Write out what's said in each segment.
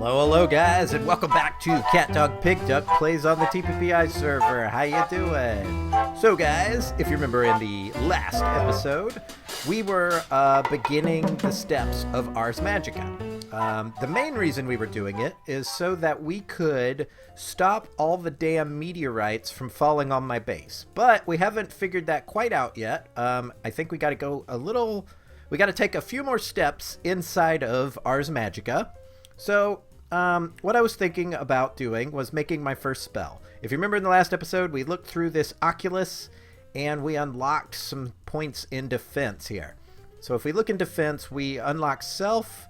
Hello guys, and welcome back to catdogpigduck plays on the TPPI server. How you doing? So guys, if you remember in the last episode, we were beginning the steps of Ars Magica. The main reason we were doing it is so that we could stop all the damn meteorites from falling on my base. But we haven't figured that quite out yet. I think we got to go we got to take a few more steps inside of Ars Magica. So, what I was thinking about doing was making my first spell. If you remember in the last episode, we looked through this Oculus and we unlocked some points in defense here. So if we look in defense, we unlocked self,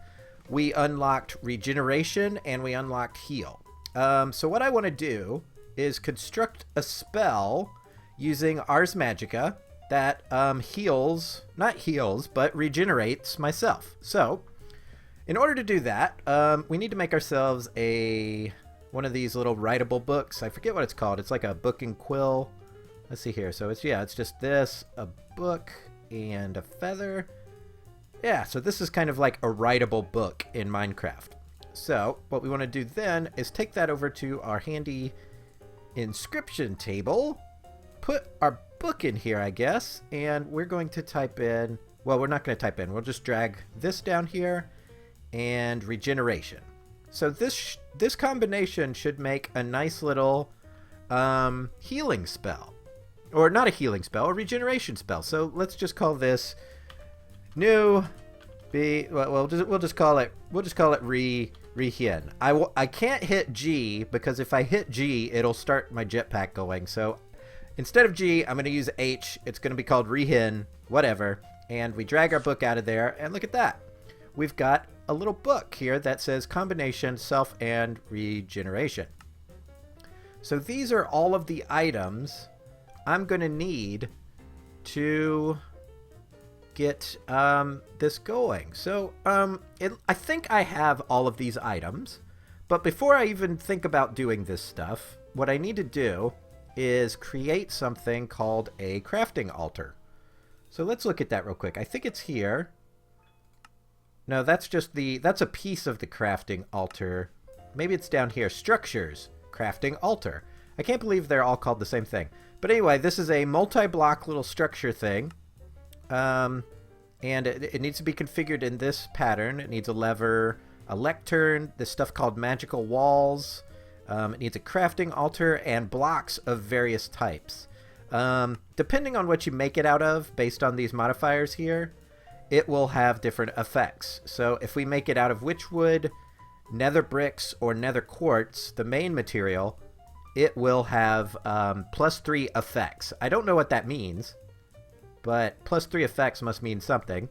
we unlocked regeneration, and we unlocked heal. So what I want to do is construct a spell using Ars Magica that not heals, but regenerates myself. So in order to do that, we need to make ourselves one of these little writable books. I forget what it's called. It's like a book and quill. Let's see here. So it's just this, a book, and a feather. Yeah, so this is kind of like a writable book in Minecraft. So what we want to do then is take that over to our handy inscription table, put our book in here, I guess, and we're going to type in, well, we're not going to type in. We'll just drag this down here and regeneration. So this combination should make a nice little healing spell, or not a healing spell, a regeneration spell. So let's just call this we'll just call it Rehien. I can't hit G because if I hit G, it'll start my jetpack going. So instead of G, I'm going to use H. It's going to be called Rehien, whatever. And we drag our book out of there, and look at that. We've got a little book here that says combination, self, and regeneration. So these are all of the items I'm going to need to get this going. So I think I have all of these items, but before I even think about doing this stuff, what I need to do is create something called a crafting altar. So let's look at that real quick. I think it's here. No, that's a piece of the crafting altar. Maybe it's down here. Structures, crafting altar. I can't believe they're all called the same thing. But anyway, this is a multi-block little structure thing. And it needs to be configured in this pattern. It needs a lever, a lectern, this stuff called magical walls. It needs a crafting altar and blocks of various types. Depending on what you make it out of, based on these modifiers here, it will have different effects. So if we make it out of witchwood, nether bricks, or nether quartz, the main material, it will have +3 effects. I don't know what that means, but +3 effects must mean something.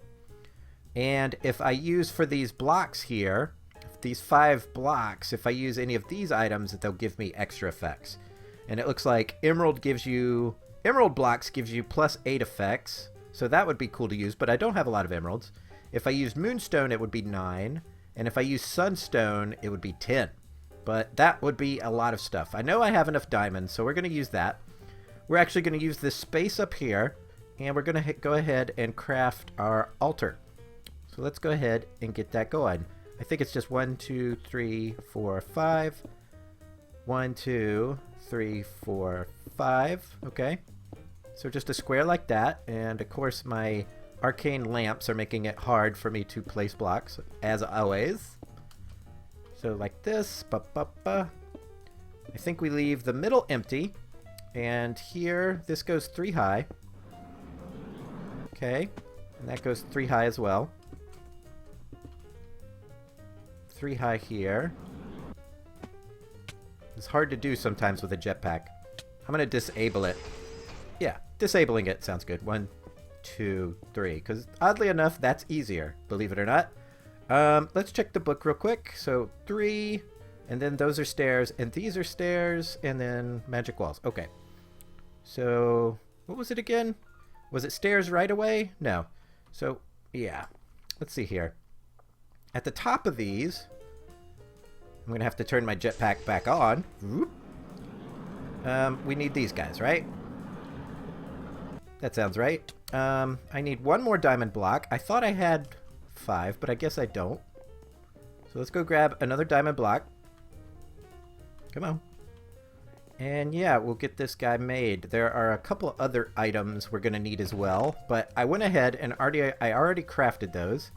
And if I use for these blocks here, these 5 blocks, if I use any of these items, they'll give me extra effects. And it looks like emerald blocks gives you +8 effects. So that would be cool to use, but I don't have a lot of emeralds. If I use moonstone, it would be 9. And if I use sunstone, it would be 10. But that would be a lot of stuff. I know I have enough diamonds, so we're going to use that. We're actually going to use this space up here, and we're going to go ahead and craft our altar. So let's go ahead and get that going. I think it's just 1, 2, 3, 4, 5. 1, 2, 3, 4, 5. Okay. So just a square like that, and of course my arcane lamps are making it hard for me to place blocks, as always. So like this, I think we leave the middle empty, and here, this goes 3 high. Okay, and that goes 3 high as well. 3 high here. It's hard to do sometimes with a jetpack. I'm gonna disable it. Yeah, disabling it sounds good. 1, 2, 3. Because oddly enough, that's easier, believe it or not. Let's check the book real quick. So 3, and then those are stairs, and these are stairs, and then magic walls. Okay. So what was it again? Was it stairs right away? No. So yeah, let's see here. At the top of these, I'm gonna have to turn my jetpack back on. We need these guys, right? That sounds right. I need 1 more diamond block. I thought I had 5, but I guess I don't. So let's go grab another diamond block. Come on. And yeah, we'll get this guy made. There are a couple other items we're going to need as well, but I went ahead and I already crafted those.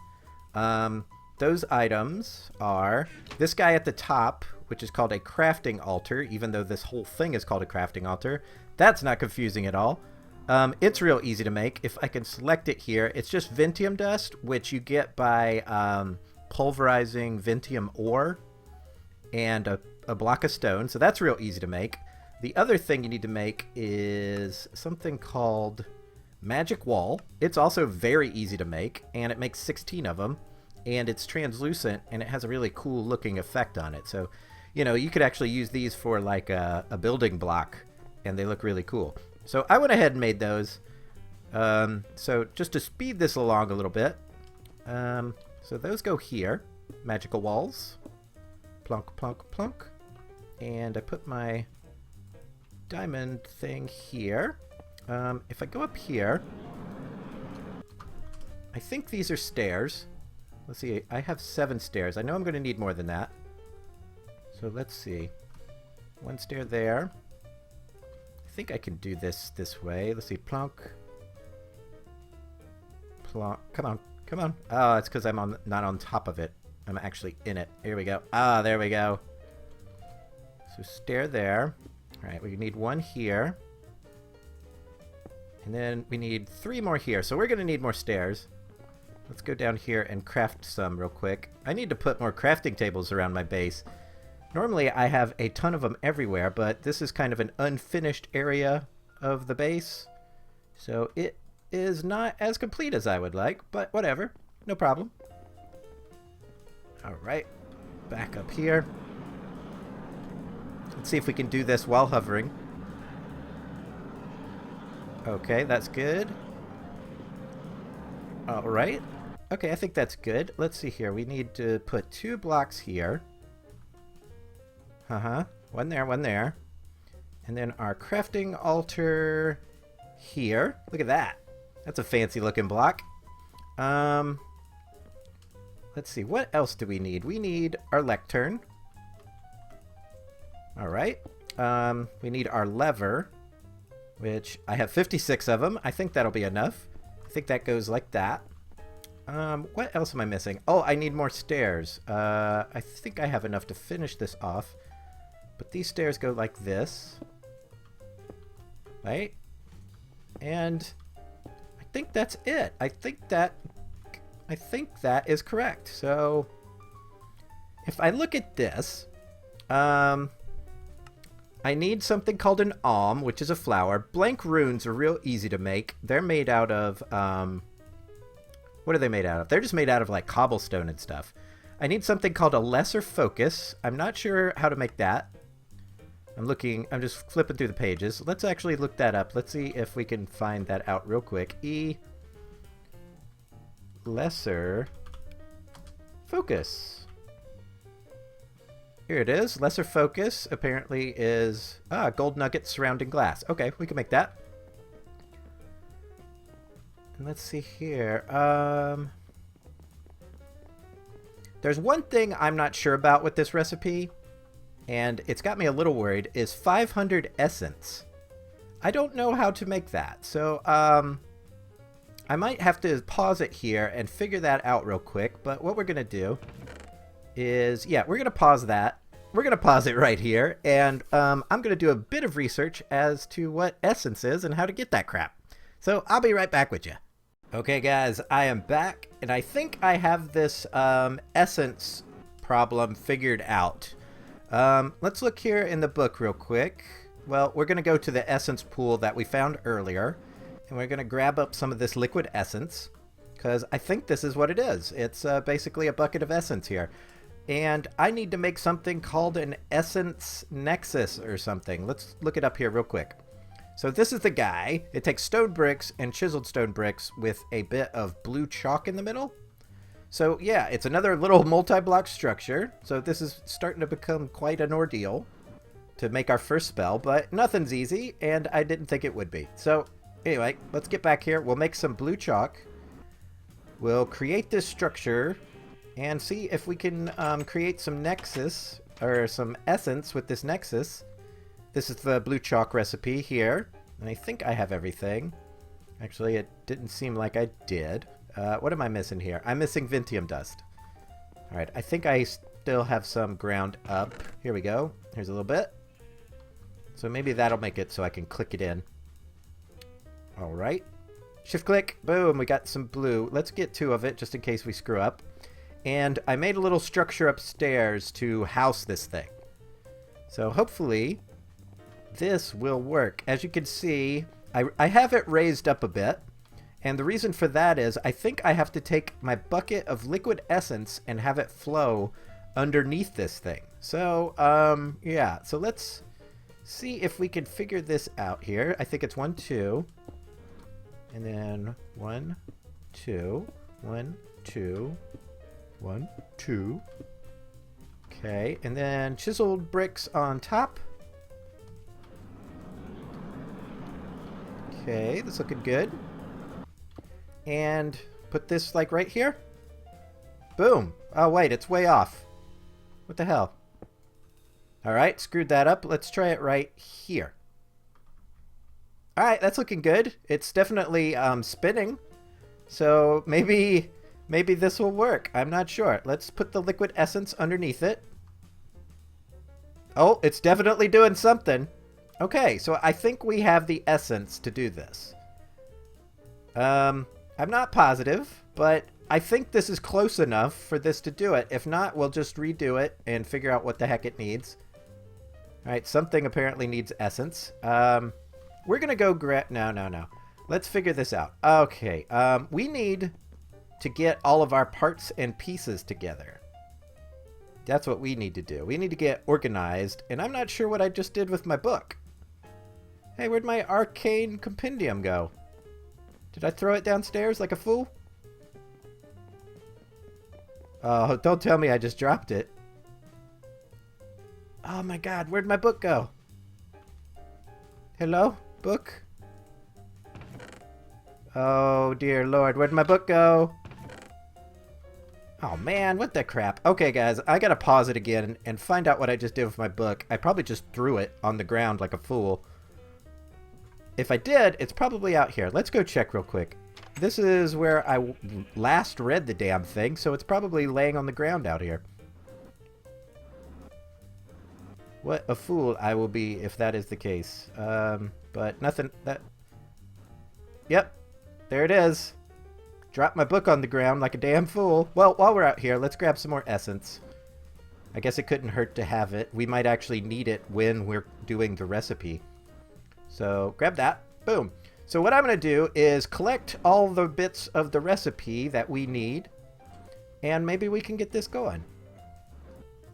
Those items are this guy at the top, which is called a crafting altar, even though this whole thing is called a crafting altar. That's not confusing at all. It's real easy to make. If I can select it here, it's just Ventium dust, which you get by pulverizing Ventium ore and a block of stone. So that's real easy to make. The other thing you need to make is something called Magic Wall. It's also very easy to make, and it makes 16 of them. And it's translucent, and it has a really cool looking effect on it. So, you know, you could actually use these for like a building block, and they look really cool. So I went ahead and made those. So just to speed this along a little bit. So those go here. Magical walls. Plunk, plunk, plunk. And I put my diamond thing here. If I go up here, I think these are stairs. Let's see, I have 7 stairs. I know I'm going to need more than that. So let's see. 1 stair there. I think I can do this way. Let's see, plonk. Plonk. Come on, come on. Oh, it's because I'm not on top of it. I'm actually in it. Here we go. Ah, there we go. So stair there. All right, we need 1 here. And then we need 3 more here. So we're going to need more stairs. Let's go down here and craft some real quick. I need to put more crafting tables around my base. Normally I have a ton of them everywhere, but this is kind of an unfinished area of the base. So it is not as complete as I would like, but whatever. No problem. Alright, back up here. Let's see if we can do this while hovering. Okay, that's good. Alright. Okay, I think that's good. Let's see here. We need to put 2 blocks here. Uh-huh. 1 there, 1 there. And then our crafting altar here. Look at that. That's a fancy looking block. Let's see. What else do we need? We need our lectern. Alright. We need our lever, which I have 56 of them. I think that'll be enough. I think that goes like that. What else am I missing? Oh, I need more stairs. I think I have enough to finish this off. But these stairs go like this. Right? And I think that's it. I think that is correct. So if I look at this, I need something called an alm, which is a flower. Blank runes are real easy to make. They're made out of, what are they made out of? They're just made out of like cobblestone and stuff. I need something called a lesser focus. I'm not sure how to make that. I'm just flipping through the pages. Let's actually look that up. Let's see if we can find that out real quick. Lesser focus. Here it is. Lesser focus apparently is gold nuggets surrounding glass. Okay, we can make that. And let's see here. There's one thing I'm not sure about with this recipe, and it's got me a little worried, is 500 essence. I don't know how to make that. So I might have to pause it here and figure that out real quick. But what we're going to do is, yeah, we're going to pause that. We're going to pause it right here. And I'm going to do a bit of research as to what essence is and how to get that crap. So I'll be right back with you. Okay, guys, I am back. And I think I have this essence problem figured out. Let's look here in the book real quick. Well, we're going to go to the essence pool that we found earlier. And we're going to grab up some of this liquid essence, because I think this is what it is. It's basically a bucket of essence here. And I need to make something called an essence nexus or something. Let's look it up here real quick. So this is the guy. It takes stone bricks and chiseled stone bricks with a bit of blue chalk in the middle. So yeah, it's another little multi-block structure. So this is starting to become quite an ordeal to make our first spell, but nothing's easy, and I didn't think it would be. So anyway, let's get back here. We'll make some blue chalk. We'll create this structure and see if we can create some nexus, or some essence with this nexus. This is the blue chalk recipe here, and I think I have everything. Actually, it didn't seem like I did. What am I missing here? I'm missing Vintium dust. Alright, I think I still have some ground up. Here we go. Here's a little bit. So maybe that'll make it so I can click it in. Alright. Shift click. Boom. We got some blue. Let's get 2 of it just in case we screw up. And I made a little structure upstairs to house this thing. So hopefully this will work. As you can see, I have it raised up a bit. And the reason for that is I think I have to take my bucket of liquid essence and have it flow underneath this thing. So, yeah. So let's see if we can figure this out here. I think it's 1, 2. And then 1, 2, 1, 2, 1, 2. Okay. And then chiseled bricks on top. Okay. That's looking good. And put this like right here. Boom. Oh, wait, it's way off. What the hell? All right, screwed that up. Let's try it right here. All right, that's looking good. It's definitely spinning. So maybe this will work. I'm not sure. Let's put the liquid essence underneath it. Oh, it's definitely doing something. Okay, so I think we have the essence to do this. I'm not positive, but I think this is close enough for this to do it. If not, we'll just redo it and figure out what the heck it needs. All right, something apparently needs essence. We're going to go No. Let's figure this out. Okay, we need to get all of our parts and pieces together. That's what we need to do. We need to get organized, and I'm not sure what I just did with my book. Hey, where'd my arcane compendium go? Did I throw it downstairs like a fool? Oh, don't tell me I just dropped it. Oh my god, where'd my book go? Hello? Book? Oh dear lord, where'd my book go? Oh man, what the crap. Okay guys, I gotta pause it again and find out what I just did with my book. I probably just threw it on the ground like a fool. If I did, it's probably out here. Let's go check real quick. This is where I last read the damn thing, so it's probably laying on the ground out here. What a fool I will be if that is the case. But nothing... Yep, there it is. Dropped my book on the ground like a damn fool. Well, while we're out here, let's grab some more essence. I guess it couldn't hurt to have it. We might actually need it when we're doing the recipe. So grab that. Boom. So what I'm going to do is collect all the bits of the recipe that we need, and maybe we can get this going.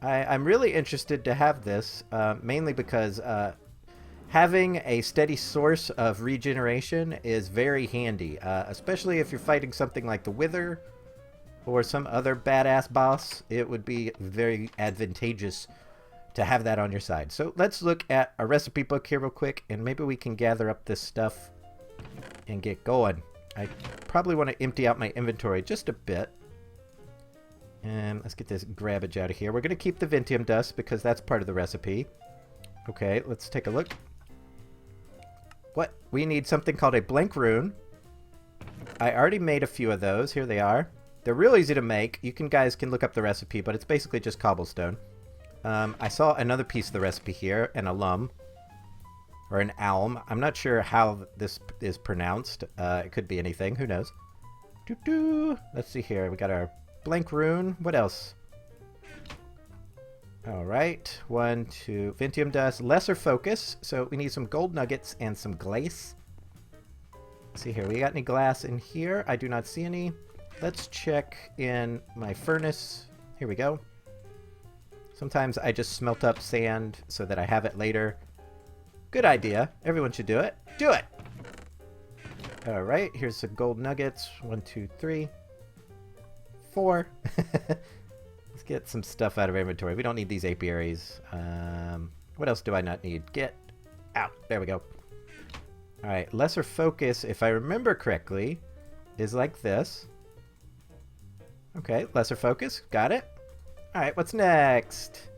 I'm really interested to have this, mainly because having a steady source of regeneration is very handy, especially if you're fighting something like the Wither or some other badass boss. It would be very advantageous to have that on your side. So let's look at a recipe book here real quick, and maybe we can gather up this stuff and get going. I probably want to empty out my inventory just a bit. And let's get this grabbage out of here. We're going to keep the Vintium dust because that's part of the recipe. Okay, let's take a look. What? We need something called a blank rune. I already made a few of those. Here they are. They're real easy to make. You guys can look up the recipe, but it's basically just cobblestone. I saw another piece of the recipe here, an alum. Or an alum. I'm not sure how this is pronounced. It could be anything. Who knows? Let's see here. We got our blank rune. What else? Alright. 1, 2. Vintium dust. Lesser focus. So we need some gold nuggets and some glaze. Let's see here. We got any glass in here? I do not see any. Let's check in my furnace. Here we go. Sometimes I just smelt up sand so that I have it later. Good idea. Everyone should do it. Do it! Alright, here's some gold nuggets. 1, 2, 3, 4. Let's get some stuff out of inventory. We don't need these apiaries. What else do I not need? Get out. There we go. Alright, lesser focus, if I remember correctly, is like this. Okay, lesser focus. Got it. All right, what's next?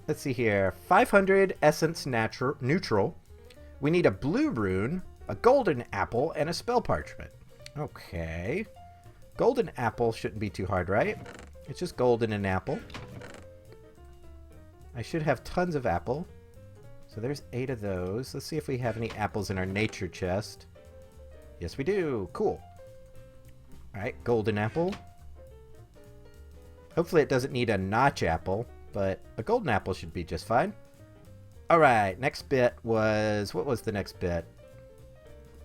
Let's see here. 500 essence neutral. We need a blue rune, a golden apple, and a spell parchment. Okay. Golden apple shouldn't be too hard, right? It's just golden and apple. I should have tons of apple. So there's 8 of those. Let's see if we have any apples in our nature chest. Yes, we do. Cool. All right, golden apple. Hopefully it doesn't need a notch apple, but a golden apple should be just fine. All right, next bit was... What was the next bit?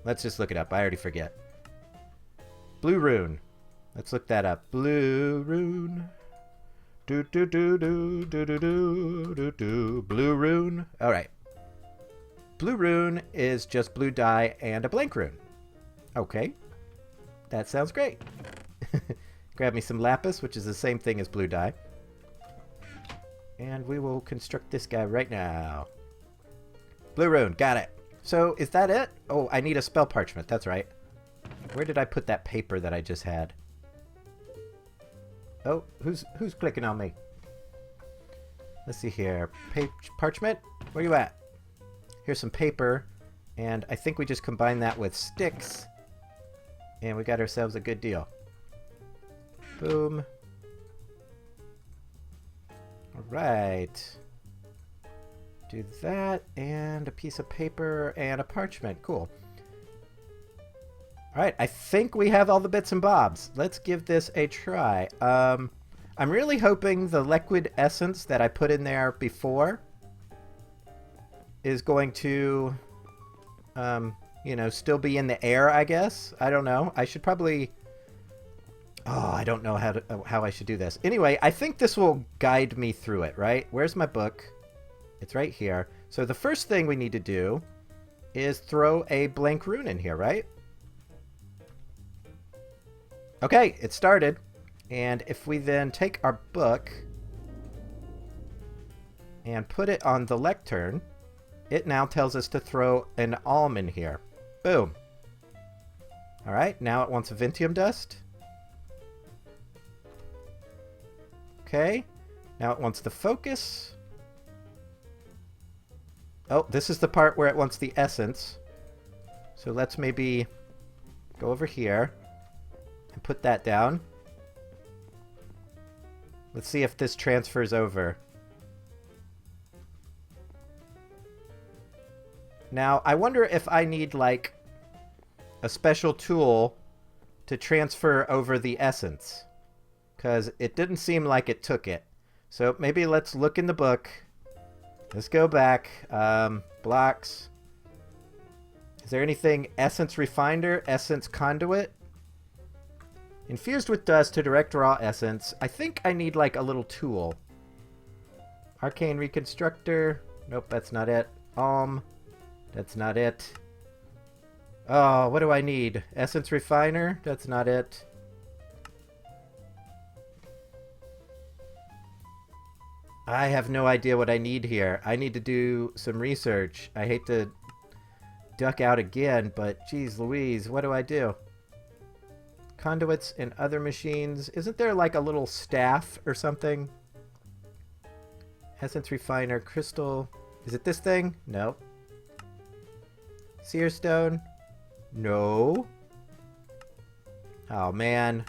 Let's just look it up. I already forget. Blue rune. Let's look that up. Blue rune. Do do do do do do do do do. Blue rune. All right. Blue rune is just blue dye and a blank rune. Okay. That sounds great. Grab me some lapis, which is the same thing as blue dye. And we will construct this guy right now. Blue rune. Got it. So, is that it? Oh, I need a spell parchment. That's right. Where did I put that paper that I just had? Oh, who's clicking on me? Let's see here. Parchment? Where you at? Here's some paper. And I think we just combine that with sticks. And we got ourselves a good deal. Boom. Alright. Do that, and a piece of paper, and a parchment. Cool. Alright, I think we have all the bits and bobs. Let's give this a try. I'm really hoping the liquid essence that I put in there before is going to, you know, still be in the air, I guess. I don't know. I should probably... Oh, I don't know how I should do this. Anyway, I think this will guide me through it, right? Where's my book? It's right here. So the first thing we need to do is throw a blank rune in here, right? Okay, it started. And if we then take our book and put it on the lectern, it now tells us to throw an alm in here. Boom. All right, now it wants a Ventium dust. Okay, now it wants the focus. Oh, this is the part where it wants the essence. So let's maybe go over here and put that down. Let's see if this transfers over. Now, I wonder if I need, like, a special tool to transfer over the essence. Because it didn't seem like it took it. So maybe let's look in the book. Let's go back. Blocks. Is there anything? Essence refiner? Essence conduit? Infused with dust to direct raw essence. I think I need like a little tool. Arcane reconstructor. Nope, that's not it. That's not it. Oh, what do I need? Essence refiner? That's not it. I have no idea what I need here. I need to do some research. I hate to duck out again, but geez Louise, what do I do? Conduits and other machines. Isn't there like a little staff or something? Essence refiner, crystal. Is it this thing? No. Seer stone? No. Oh man.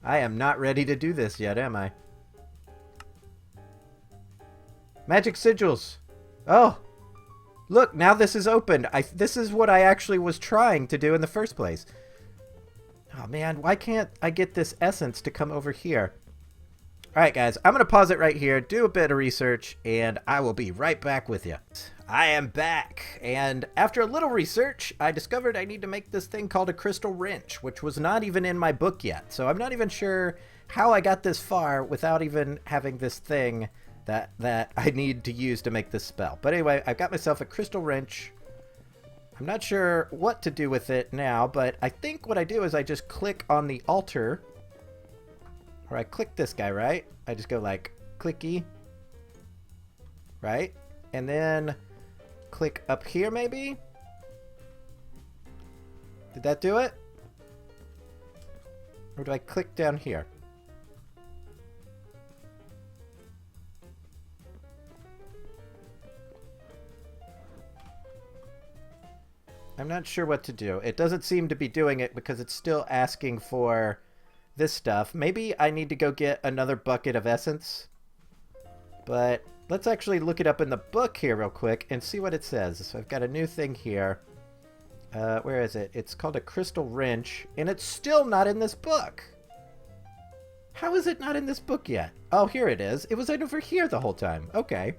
I am not ready to do this yet, am I? Magic sigils. Oh, look, now this is opened. This is what I actually was trying to do in the first place. Oh man, why can't I get this essence to come over here? All right, guys, I'm going to pause it right here, do a bit of research, and I will be right back with you. I am back, and after a little research, I discovered I need to make this thing called a crystal wrench, which was not even in my book yet. So I'm not even sure how I got this far without even having this thing that I need to use to make this spell. But anyway, I've got myself a crystal wrench. I'm not sure what to do with it now, but I think what I do is I just click on the altar. Or I click this guy, right? I just go like, clicky. Right? And then click up here, maybe? Did that do it? Or do I click down here? I'm not sure what to do. It doesn't seem to be doing it because it's still asking for this stuff. Maybe I need to go get another bucket of essence. But let's actually look it up in the book here real quick and see what it says. So I've got a new thing here. Where is it? It's called a crystal wrench, and it's still not in this book. How is it not in this book yet? Oh, here it is. It was over here the whole time. Okay.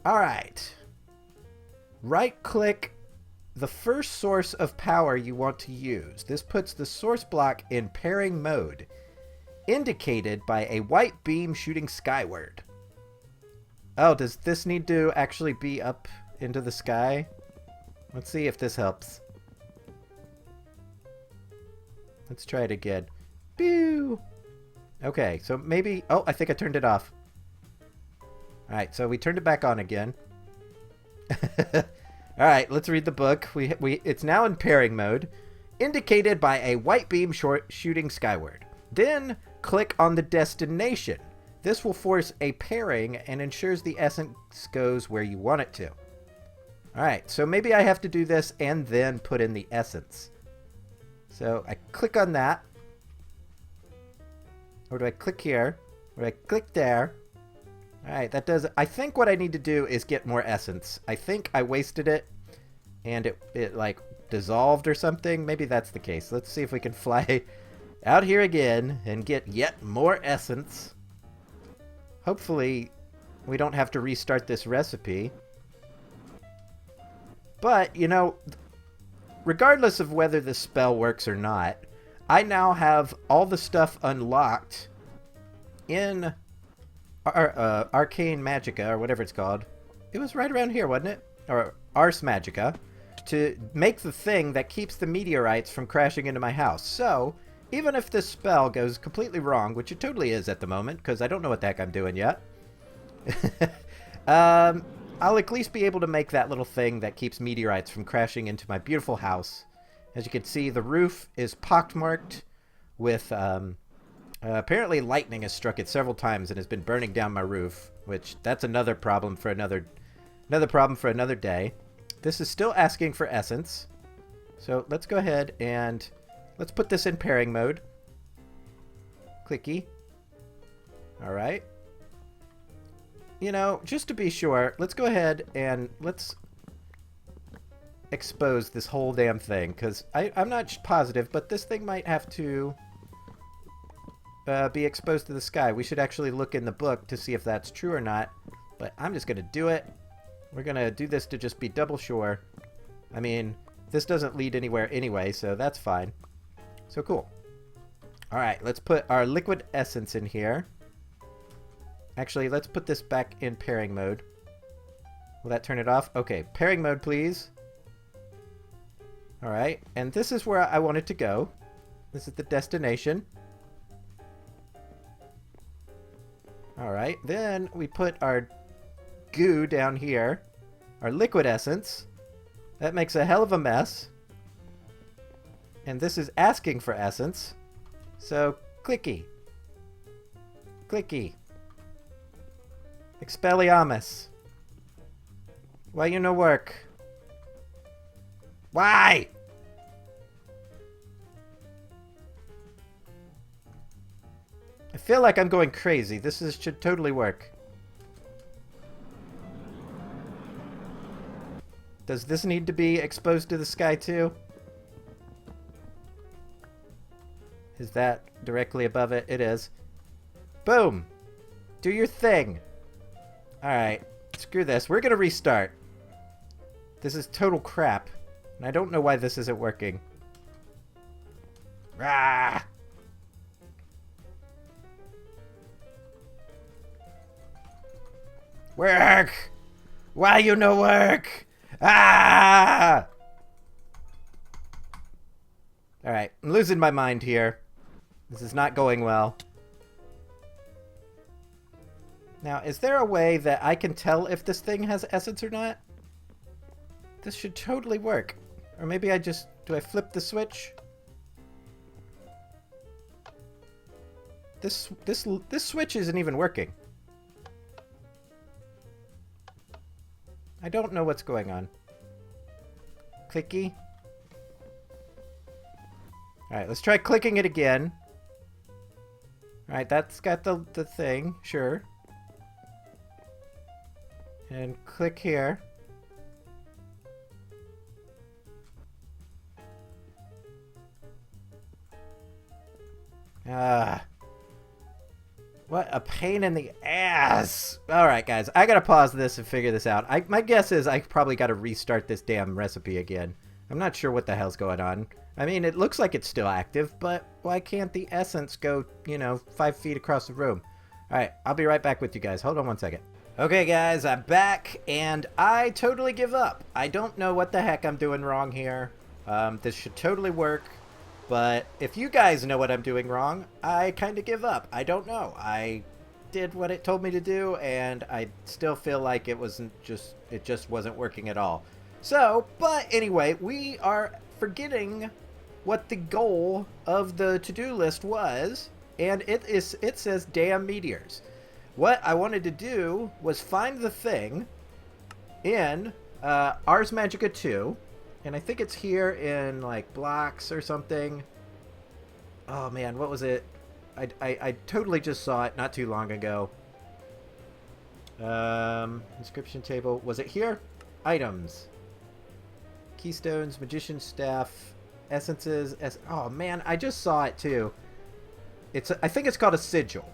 All right. Right-click the first source of power you want to use. This puts the source block in pairing mode, indicated by a white beam shooting skyward. Oh, does this need to actually be up into the sky? Let's see if this helps. Let's try it again. Pew! Okay, so maybe... Oh, I think I turned it off. Alright, so we turned it back on again. Alright, let's read the book. It's now in pairing mode, indicated by a white beam shooting skyward. Then, click on the destination. This will force a pairing and ensures the essence goes where you want it to. Alright, so maybe I have to do this and then put in the essence. So, I click on that. Or do I click here? Or do I click there? Alright, that does... I think what I need to do is get more essence. I think I wasted it, and it like, dissolved or something. Maybe that's the case. Let's see if we can fly out here again and get yet more essence. Hopefully, we don't have to restart this recipe. But, you know, regardless of whether this spell works or not, I now have all the stuff unlocked in... Arcane Magica, or whatever it's called. It was right around here, wasn't it? Or Ars Magica, to make the thing that keeps the meteorites from crashing into my house. So, even if this spell goes completely wrong, which it totally is at the moment, because I don't know what the heck I'm doing yet, I'll at least be able to make that little thing that keeps meteorites from crashing into my beautiful house. As you can see, the roof is pockmarked with... apparently lightning has struck it several times and has been burning down my roof, which that's another problem for another day. This is still asking for essence. So let's go ahead and let's put this in pairing mode. Clicky. All right. You know, just to be sure, let's go ahead and let's expose this whole damn thing, because I'm not positive, but this thing might have to be exposed to the sky. We should actually look in the book to see if that's true or not, but I'm just going to do it. We're going to do this to just be double sure. I mean, this doesn't lead anywhere anyway, so that's fine. So cool. Alright, let's put our liquid essence in here. Actually, let's put this back in pairing mode. Will that turn it off? Okay, pairing mode, please. Alright, and this is where I want it to go. This is the destination. Alright, then we put our goo down here. Our liquid essence. That makes a hell of a mess. And this is asking for essence. So, clicky. Clicky. Expelliarmus. Why you no work? Why? I feel like I'm going crazy. Should totally work. Does this need to be exposed to the sky too? Is that directly above it? It is. Boom! Do your thing! Alright, screw this. We're gonna restart. This is total crap. And I don't know why this isn't working. Rah! Work! Why you no work? Ah! Alright, I'm losing my mind here. This is not going well. Now, is there a way that I can tell if this thing has essence or not? This should totally work. Or maybe I just... Do I flip the switch? This switch isn't even working. I don't know what's going on. Clicky. Alright, let's try clicking it again. Alright, that's got the thing, sure. And click here. What a pain in the ass. Alright, guys, I gotta pause this and figure this out. My guess is I probably gotta restart this damn recipe again. I'm not sure what the hell's going on. I mean, it looks like it's still active, but why can't the essence go, 5 feet across the room? Alright, I'll be right back with you guys. Hold on 1 second. Okay, guys, I'm back, and I totally give up. I don't know what the heck I'm doing wrong here. This should totally work. But if you guys know what I'm doing wrong, I kind of give up. I don't know. I did what it told me to do, and I still feel like it just wasn't working at all. So, but anyway, we are forgetting what the goal of the to-do list was, and it says damn meteors. What I wanted to do was find the thing in Ars Magica 2. And I think it's here in, like, blocks or something. Oh, man, what was it? I totally just saw it not too long ago. Inscription table. Was it here? Items. Keystones, Magician's Staff, Essences. Oh, man, I just saw it, too. I think it's called a sigil.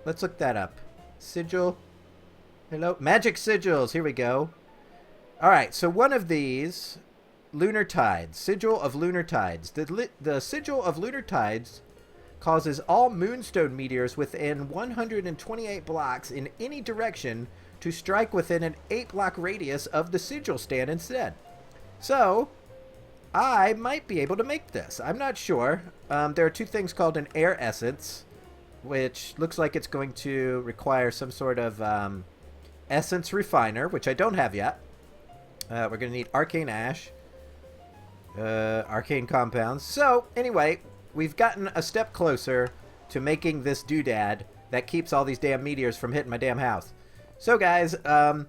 Let's look that up. Sigil. Hello? Magic sigils. Here we go. All right, so one of these... Lunar Tides. Sigil of Lunar Tides. The Sigil of Lunar Tides causes all moonstone meteors within 128 blocks in any direction to strike within an 8-block radius of the sigil stand instead. So, I might be able to make this. I'm not sure. There are 2 things called an air essence, which looks like it's going to require some sort of essence refiner, which I don't have yet. We're going to need arcane ash. Arcane compounds. So, anyway, we've gotten a step closer to making this doodad that keeps all these damn meteors from hitting my damn house. So, guys, I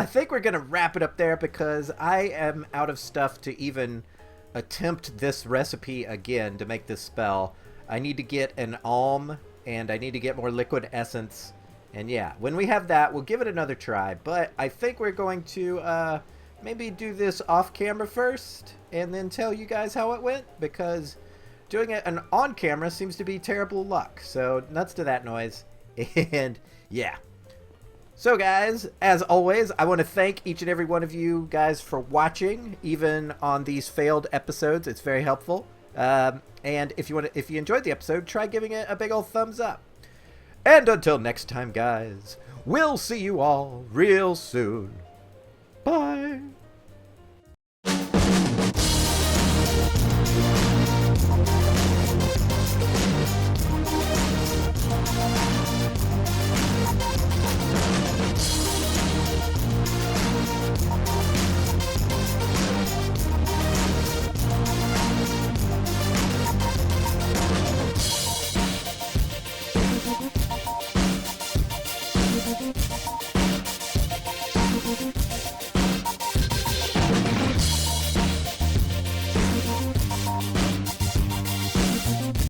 think we're gonna wrap it up there because I am out of stuff to even attempt this recipe again to make this spell. I need to get an alm, and I need to get more liquid essence. And yeah, when we have that, we'll give it another try. But I think we're going to, maybe do this off camera first and then tell you guys how it went, because doing it on camera seems to be terrible luck. So nuts to that noise. And yeah. So guys, as always, I want to thank each and every one of you guys for watching, even on these failed episodes. It's very helpful. And if you enjoyed the episode, try giving it a big old thumbs up. And until next time, guys, we'll see you all real soon. Bye.